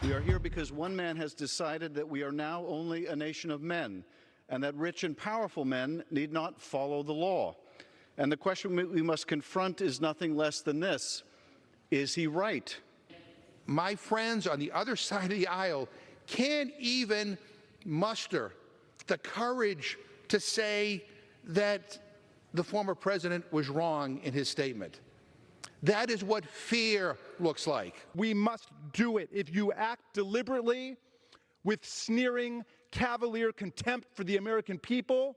We are here because one man has decided that we are now only a nation of men, and that rich and powerful men need not follow the law. And the question we must confront is nothing less than this: is he right? My friends on the other side of the aisle can't even muster the courage to say that the former president was wrong in his statement. That is what fear looks like. We must do it. If you act deliberately with sneering, cavalier contempt for the American people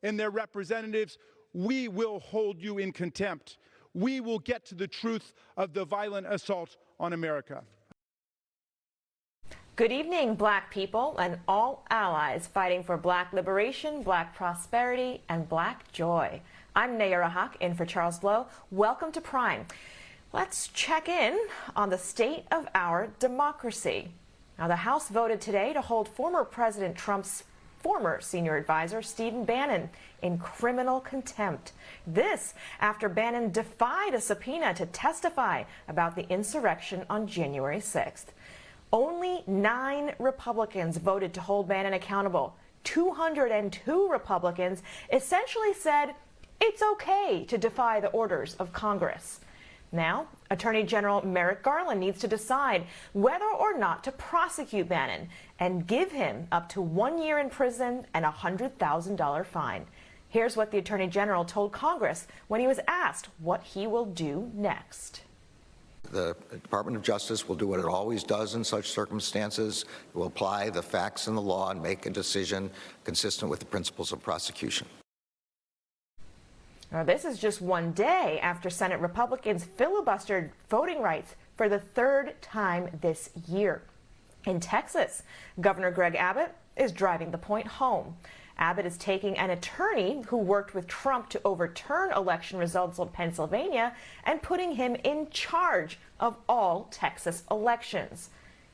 and their representatives, we will hold you in contempt. We will get to the truth of the violent assault on America. Good evening, Black people and all allies fighting for Black liberation, Black prosperity, and Black joy. I'm Nayyera Haq, in for Charles Blow. Welcome to Prime. Let's check in on the state of our democracy. Now, the House voted today to hold former President Trump's former senior advisor, Stephen Bannon, in criminal contempt. This after Bannon defied a subpoena to testify about the insurrection on January 6th. Only 9 Republicans voted to hold Bannon accountable. 202 Republicans essentially said it's okay to defy the orders of Congress. Now, Attorney General Merrick Garland needs to decide whether or not to prosecute Bannon and give him up to 1 year in prison and a $100,000 fine. Here's what the Attorney General told Congress when he was asked what he will do next. The Department of Justice will do what it always does in such circumstances. It will apply the facts and the law and make a decision consistent with the principles of prosecution. Now, this is just one day after Senate Republicans filibustered voting rights for the 3rd time this year. In Texas, Governor Greg Abbott is driving the point home. Abbott is taking an attorney who worked with Trump to overturn election results in Pennsylvania and putting him in charge of all Texas elections.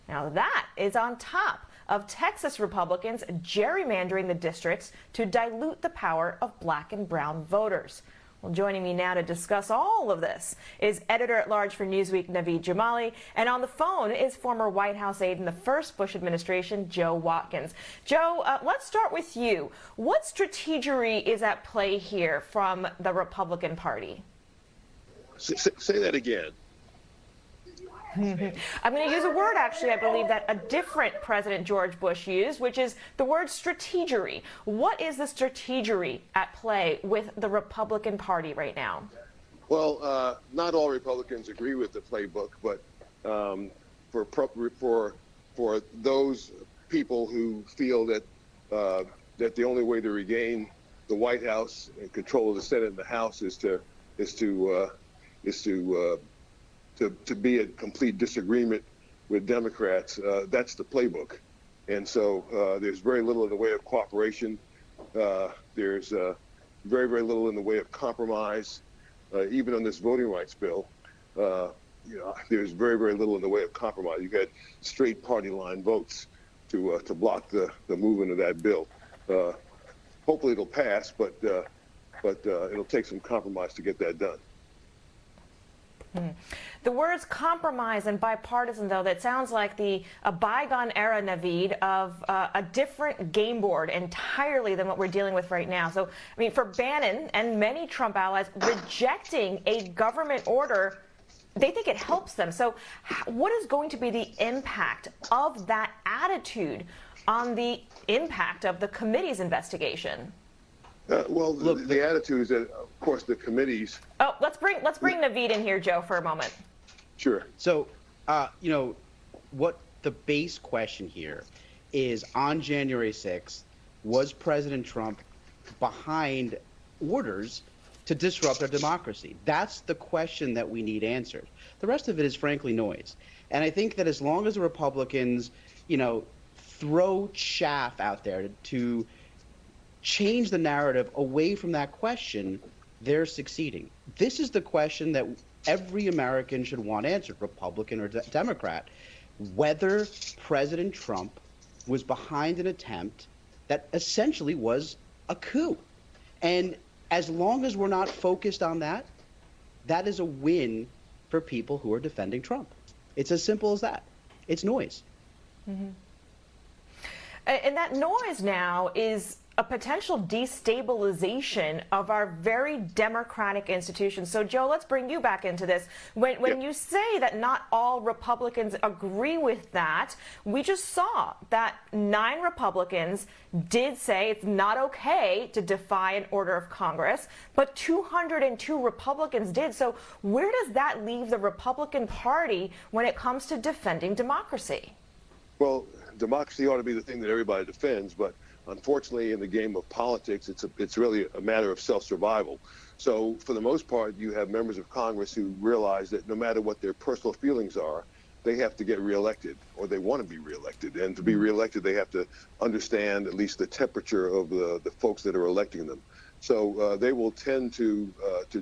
Now, that is on top of Texas Republicans gerrymandering the districts to dilute the power of Black and brown voters. Well, joining me now to discuss all of this is editor-at-large for Newsweek, Naveed Jamali, and on the phone is former White House aide in the first Bush administration, Joe Watkins. Joe, let's start with you. What strategery is at play here from the Republican Party? Say that again. I'm going to use a word, actually, I believe that a different President George Bush used, which is the word strategery. What is the strategery at play with the Republican Party right now? Well, not all Republicans agree with the playbook, but for those people who feel that that the only way to regain the White House and control of the Senate and the House is to be in complete disagreement with Democrats, that's the playbook. And so there's very little in the way of cooperation. There's very, very little in the way of compromise. Even on this voting rights bill, there's very, very little in the way of compromise. You had straight party line votes to block the movement of that bill. Hopefully it'll pass, but it'll take some compromise to get that done. The words compromise and bipartisan, though, that sounds like a bygone era, Naveed, of a different game board entirely than what we're dealing with right now. So, I mean, for Bannon and many Trump allies, rejecting a government order, they think it helps them. So what is going to be the impact of that attitude on the impact of the committee's investigation? Well, look, the attitude is that, of course, the committees. Oh, let's bring Naveed in here, Joe, for a moment. Sure. So, what the base question here is, on January 6th, was President Trump behind orders to disrupt our democracy? That's the question that we need answered. The rest of it is frankly noise. And I think that as long as the Republicans, throw chaff out there to change the narrative away from that question, they're succeeding. This is the question that every American should want answered, Republican or Democrat, whether President Trump was behind an attempt that essentially was a coup. And as long as we're not focused on that, that is a win for people who are defending Trump. It's as simple as that. It's noise. And that noise now is a potential destabilization of our very democratic institutions. So, Joe, let's bring you back into this. When you say that not all Republicans agree with that, we just saw that 9 Republicans did say it's not okay to defy an order of Congress, but 202 Republicans did. So where does that leave the Republican Party when it comes to defending democracy? Well, democracy ought to be the thing that everybody defends, but unfortunately, in the game of politics, it's really a matter of self-survival. So for the most part, you have members of Congress who realize that no matter what their personal feelings are, they have to get reelected, or they want to be reelected. And to be reelected, they have to understand at least the temperature of the folks that are electing them. So they will tend to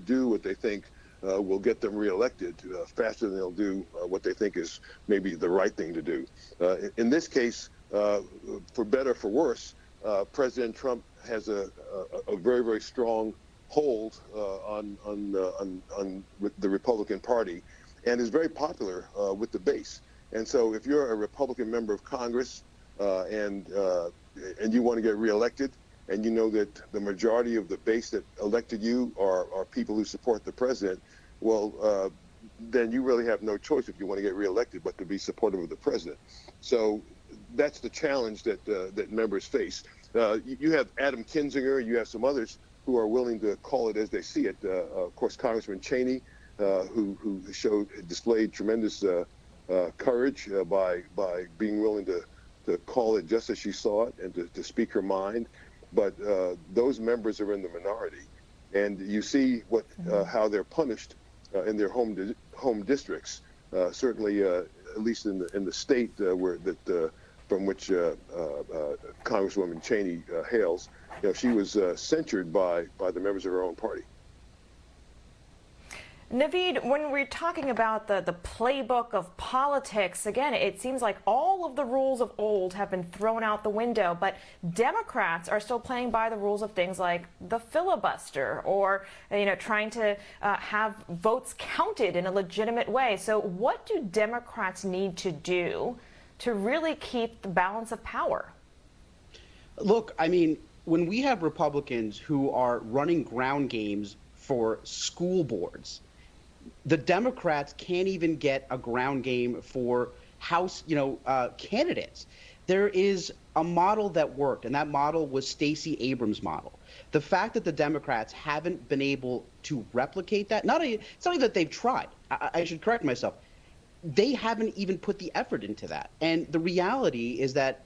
do what they think will get them reelected faster than they'll do what they think is maybe the right thing to do. In this case, for better or for worse, President Trump has a very, very strong hold on the Republican Party, and is very popular with the base. And so, if you're a Republican member of Congress and you want to get reelected, and you know that the majority of the base that elected you are people who support the president, well, then you really have no choice if you want to get reelected but to be supportive of the president. So that's the challenge that members face. You have Adam Kinzinger, you have some others who are willing to call it as they see it. Of course, Congressman Cheney, who displayed tremendous courage by being willing to call it just as she saw it and to speak her mind. But those members are in the minority, and you see how they're punished in their home districts. Certainly, at least in the state from which Congresswoman Cheney hails, she was censured by the members of her own party. Naveed, when we're talking about the playbook of politics, again, it seems like all of the rules of old have been thrown out the window, but Democrats are still playing by the rules of things like the filibuster or, trying to have votes counted in a legitimate way. So what do Democrats need to do to really keep the balance of power? Look, I mean, when we have Republicans who are running ground games for school boards, the Democrats can't even get a ground game for House, candidates. There is a model that worked, and that model was Stacey Abrams' model. The fact that the Democrats haven't been able to replicate that, it's not even that they've tried. I should correct myself. They haven't even put the effort into that. And the reality is that,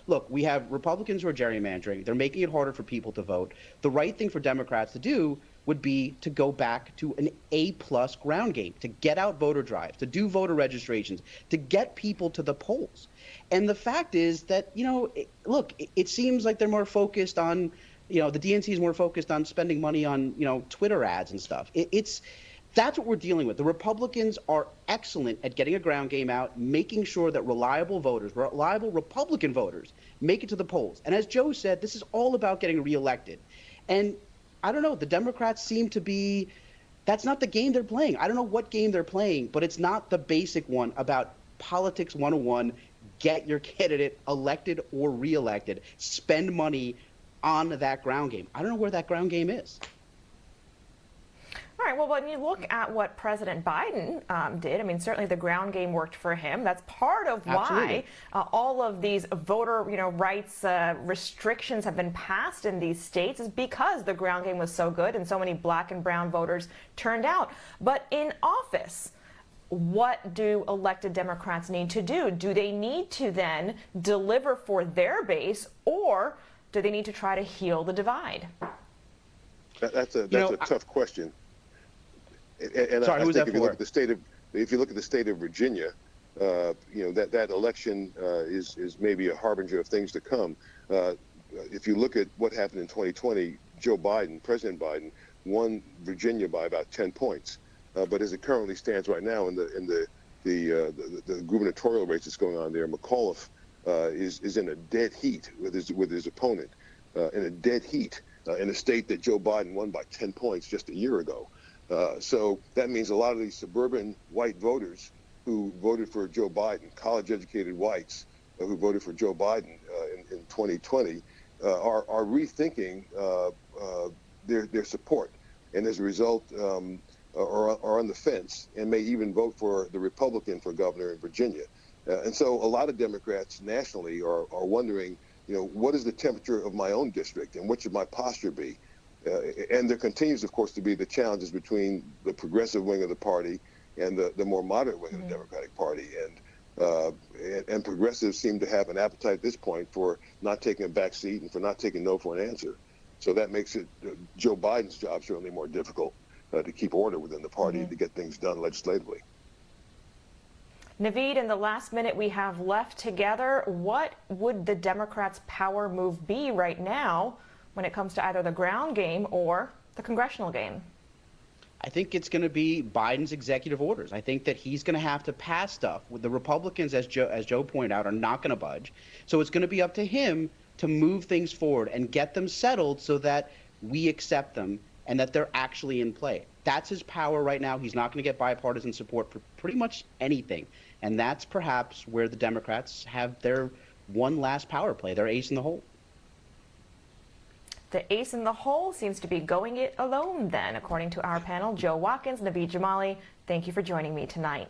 look, we have Republicans who are gerrymandering. They're making it harder for people to vote. The right thing for Democrats to do would be to go back to an A-plus ground game, to get out voter drives, to do voter registrations, to get people to the polls. And the fact is that, it seems like they're more focused on, the DNC is more focused on spending money on, Twitter ads and stuff. That's what we're dealing with. The Republicans are excellent at getting a ground game out, making sure that reliable Republican voters make it to the polls. And as Joe said, this is all about getting reelected. And I don't know, the Democrats seem to be, that's not the game they're playing. I don't know what game they're playing, but it's not the basic one about politics 101, get your candidate elected or reelected, spend money on that ground game. I don't know where that ground game is. All right, well, when you look at what President Biden did, I mean, certainly the ground game worked for him. That's part of why all of these voter, rights restrictions have been passed in these states, is because the ground game was so good and so many black and brown voters turned out. But in office, what do elected Democrats need to do? Do they need to then deliver for their base, or do they need to try to heal the divide? That's a tough question. And Sorry, I think if you look at the state of Virginia, that election is maybe a harbinger of things to come. If you look at what happened in 2020, President Biden, won Virginia by about 10 points. But as it currently stands right now in the gubernatorial race that's going on there, McAuliffe is in a dead heat with his opponent, in a dead heat in a state that Joe Biden won by 10 points just a year ago. So that means a lot of these suburban white voters who voted for Joe Biden, college-educated whites who voted for Joe Biden in 2020, are rethinking their support, and as a result are on the fence and may even vote for the Republican for governor in Virginia. And so a lot of Democrats nationally are wondering, what is the temperature of my own district and what should my posture be? And there continues, of course, to be the challenges between the progressive wing of the party and the more moderate wing of the Democratic Party. And progressives seem to have an appetite at this point for not taking a back seat and for not taking no for an answer. So that makes it Joe Biden's job certainly more difficult to keep order within the party to get things done legislatively. Naveed, in the last minute we have left together, what would the Democrats' power move be right now when it comes to either the ground game or the congressional game? I think it's going to be Biden's executive orders. I think that he's going to have to pass stuff. With the Republicans, as Joe pointed out, are not going to budge. So it's going to be up to him to move things forward and get them settled so that we accept them and that they're actually in play. That's his power right now. He's not going to get bipartisan support for pretty much anything. And that's perhaps where the Democrats have their one last power play, their ace in the hole. The ace in the hole seems to be going it alone then, according to our panel. Joe Watkins, Naveed Jamali, thank you for joining me tonight.